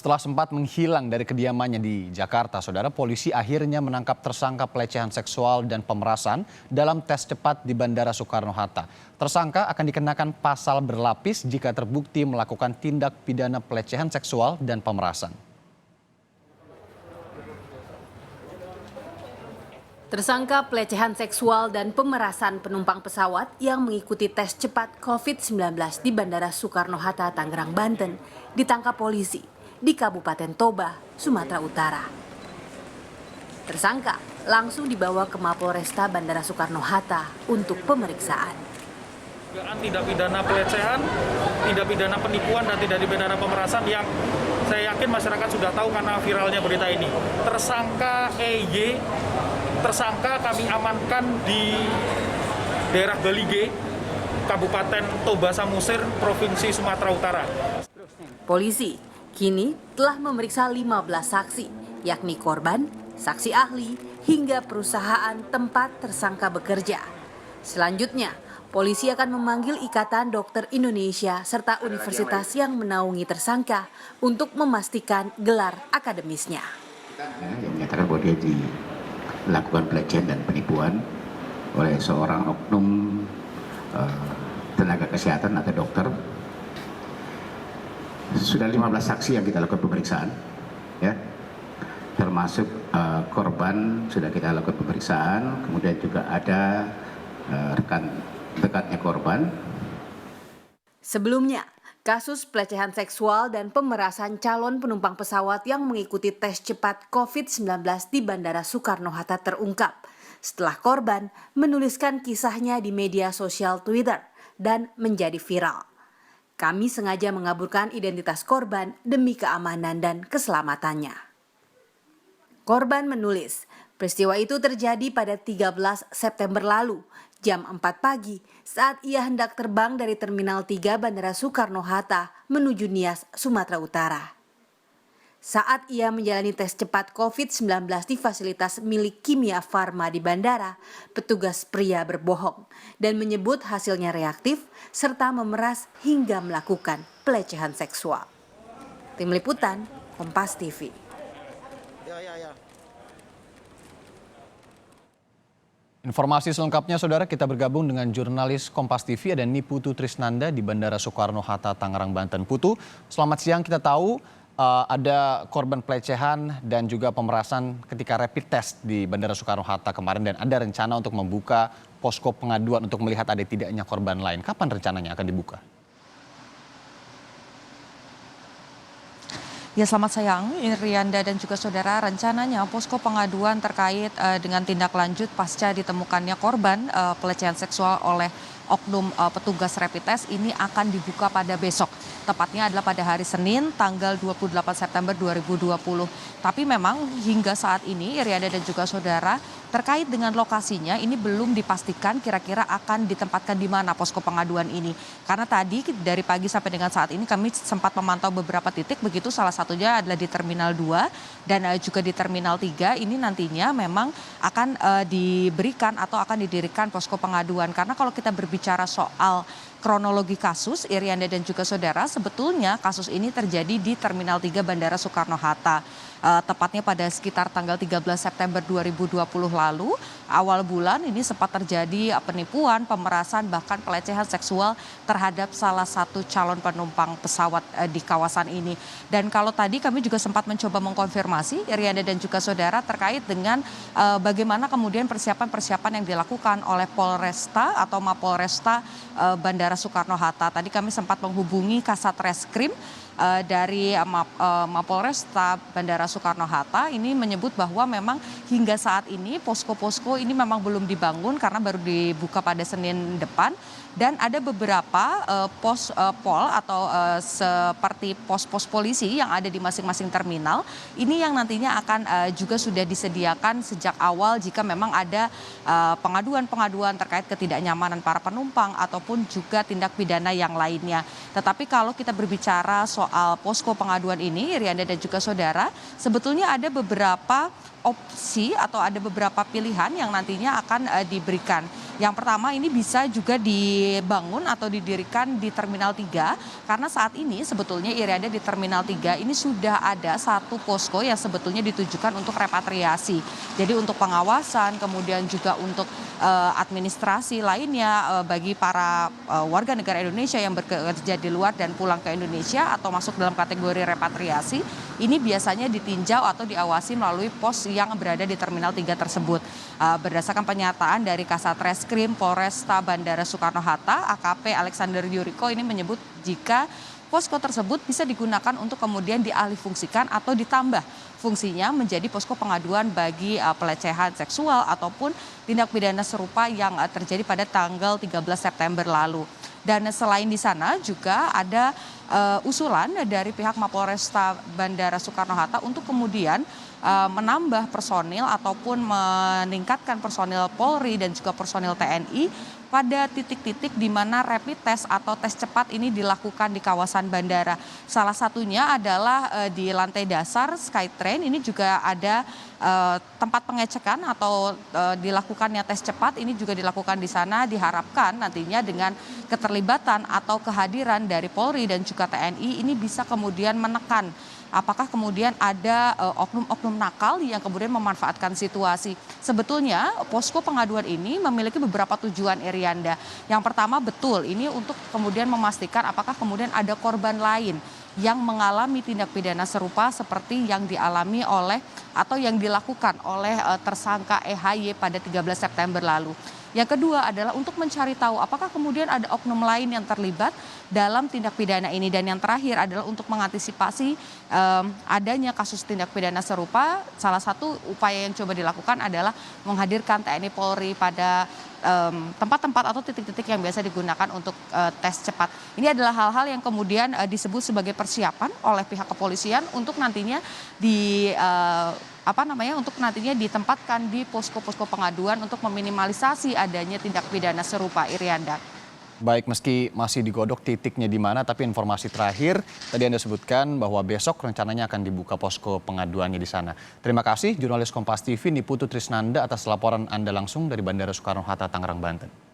Setelah sempat menghilang dari kediamannya di Jakarta, saudara, polisi akhirnya menangkap tersangka pelecehan seksual dan pemerasan dalam tes cepat di Bandara Soekarno-Hatta. Tersangka akan dikenakan pasal berlapis jika terbukti melakukan tindak pidana pelecehan seksual dan pemerasan. Tersangka pelecehan seksual dan pemerasan penumpang pesawat yang mengikuti tes cepat COVID-19 di Bandara Soekarno-Hatta, Tangerang, Banten, ditangkap polisi di Kabupaten Toba, Sumatera Utara. Tersangka langsung dibawa ke Mapolresta Bandara Soekarno-Hatta untuk pemeriksaan. Tindak pidana pelecehan, tindak pidana penipuan, dan tindak pidana pemerasan yang saya yakin masyarakat sudah tahu karena viralnya berita ini. Tersangka EY, tersangka kami amankan di daerah Balige, Kabupaten Toba Samosir, Provinsi Sumatera Utara. Polisi kini telah memeriksa 15 saksi, yakni korban, saksi ahli, hingga perusahaan tempat tersangka bekerja. Selanjutnya, polisi akan memanggil Ikatan Dokter Indonesia serta universitas yang menaungi tersangka untuk memastikan gelar akademisnya. Yang menyatakan bahwa dia dilakukan pelecehan dan penipuan oleh seorang oknum tenaga kesehatan atau dokter. Sudah 15 saksi yang kita lakukan pemeriksaan, ya, termasuk korban sudah kita lakukan pemeriksaan, kemudian juga ada rekan dekatnya korban. Sebelumnya, kasus pelecehan seksual dan pemerasan calon penumpang pesawat yang mengikuti tes cepat COVID-19 di Bandara Soekarno-Hatta terungkap setelah korban menuliskan kisahnya di media sosial Twitter dan menjadi viral. Kami sengaja mengaburkan identitas korban demi keamanan dan keselamatannya. Korban menulis, peristiwa itu terjadi pada 13 September lalu, jam 4 pagi, saat ia hendak terbang dari Terminal 3 Bandara Soekarno-Hatta menuju Nias, Sumatera Utara. Saat ia menjalani tes cepat COVID-19 di fasilitas milik Kimia Farma di bandara, petugas pria berbohong dan menyebut hasilnya reaktif serta memeras hingga melakukan pelecehan seksual. Tim Liputan, Kompas TV. Informasi selengkapnya, saudara, kita bergabung dengan jurnalis Kompas TV ada Niputu Trisnanda di Bandara Soekarno-Hatta, Tangerang, Banten. Putu, selamat siang. Kita tahu ada korban pelecehan dan juga pemerasan ketika rapid test di Bandara Soekarno-Hatta kemarin dan ada rencana untuk membuka posko pengaduan untuk melihat ada tidaknya korban lain. Kapan rencananya akan dibuka? Ya, selamat siang, Irianda dan juga saudara. Rencananya posko pengaduan terkait dengan tindak lanjut pasca ditemukannya korban pelecehan seksual oleh oknum petugas rapid test ini akan dibuka pada besok. Tepatnya adalah pada hari Senin tanggal 28 September 2020. Tapi memang hingga saat ini Irianda dan juga saudara terkait dengan lokasinya ini belum dipastikan kira-kira akan ditempatkan di mana posko pengaduan ini. Karena tadi dari pagi sampai dengan saat ini kami sempat memantau beberapa titik, begitu salah satunya adalah di Terminal 2 dan juga di Terminal 3 ini nantinya memang akan diberikan atau akan didirikan posko pengaduan. Karena kalau kita berbicara soal kronologi kasus, Irianda dan juga saudara, sebetulnya kasus ini terjadi di Terminal 3 Bandara Soekarno-Hatta. Tepatnya pada sekitar tanggal 13 September 2020 lalu, awal bulan ini sempat terjadi penipuan, pemerasan, bahkan pelecehan seksual terhadap salah satu calon penumpang pesawat di kawasan ini. Dan kalau tadi kami juga sempat mencoba mengkonfirmasi, Irianda dan juga saudara, terkait dengan bagaimana kemudian persiapan-persiapan yang dilakukan oleh Polresta atau Mapolresta Bandara Soekarno-Hatta. Tadi kami sempat menghubungi Kasat Reskrim dari Mapolresta Bandara Soekarno-Hatta ini menyebut bahwa memang hingga saat ini posko-posko ini memang belum dibangun karena baru dibuka pada Senin depan. Dan ada beberapa pos pol atau seperti pos-pos polisi yang ada di masing-masing terminal. Ini yang nantinya akan juga sudah disediakan sejak awal jika memang ada pengaduan-pengaduan terkait ketidaknyamanan para penumpang ataupun juga tindak pidana yang lainnya. Tetapi kalau kita berbicara soal soal posko pengaduan ini, Irianda dan juga saudara, sebetulnya ada beberapa opsi atau ada beberapa pilihan yang nantinya akan diberikan. Yang pertama ini bisa juga dibangun atau didirikan di Terminal 3 karena saat ini sebetulnya Irianda di Terminal 3 ini sudah ada satu posko yang sebetulnya ditujukan untuk repatriasi. Jadi untuk pengawasan kemudian juga untuk administrasi lainnya bagi para warga negara Indonesia yang bekerja di luar dan pulang ke Indonesia atau masuk dalam kategori repatriasi ini biasanya ditinjau atau diawasi melalui pos yang berada di Terminal 3 tersebut. Berdasarkan pernyataan dari Kasat Reskrim Polresta Bandara Soekarno-Hatta, AKP Alexander Yuriko ini menyebut jika posko tersebut bisa digunakan untuk kemudian dialihfungsikan atau ditambah fungsinya menjadi posko pengaduan bagi pelecehan seksual ataupun tindak pidana serupa yang terjadi pada tanggal 13 September lalu. Dan selain di sana juga ada usulan dari pihak Mapolresta Bandara Soekarno-Hatta untuk kemudian menambah personil ataupun meningkatkan personil Polri dan juga personil TNI pada titik-titik di mana rapid test atau tes cepat ini dilakukan di kawasan bandara. Salah satunya adalah di lantai dasar Skytrain ini juga ada tempat pengecekan atau dilakukannya tes cepat ini juga dilakukan di sana, diharapkan nantinya dengan keterlibatan atau kehadiran dari Polri dan juga TNI ini bisa kemudian menekan apakah kemudian ada oknum-oknum nakal yang kemudian memanfaatkan situasi. Sebetulnya posko pengaduan ini memiliki beberapa tujuan, Irianda. Yang pertama betul ini untuk kemudian memastikan apakah kemudian ada korban lain yang mengalami tindak pidana serupa seperti yang dialami oleh atau yang dilakukan oleh tersangka EHY pada 13 September lalu. Yang kedua adalah untuk mencari tahu apakah kemudian ada oknum lain yang terlibat dalam tindak pidana ini. Dan yang terakhir adalah untuk mengantisipasi adanya kasus tindak pidana serupa. Salah satu upaya yang coba dilakukan adalah menghadirkan TNI Polri pada tempat-tempat atau titik-titik yang biasa digunakan untuk tes cepat. Ini adalah hal-hal yang kemudian disebut sebagai persiapan oleh pihak kepolisian untuk nantinya untuk nantinya ditempatkan di posko-posko pengaduan untuk meminimalisasi adanya tindak pidana serupa, Irianda. Baik, meski masih digodok titiknya di mana, tapi informasi terakhir tadi Anda sebutkan bahwa besok rencananya akan dibuka posko pengaduannya di sana. Terima kasih jurnalis Kompas TV Niputu Trisnanda atas laporan Anda langsung dari Bandara Soekarno-Hatta, Tangerang, Banten.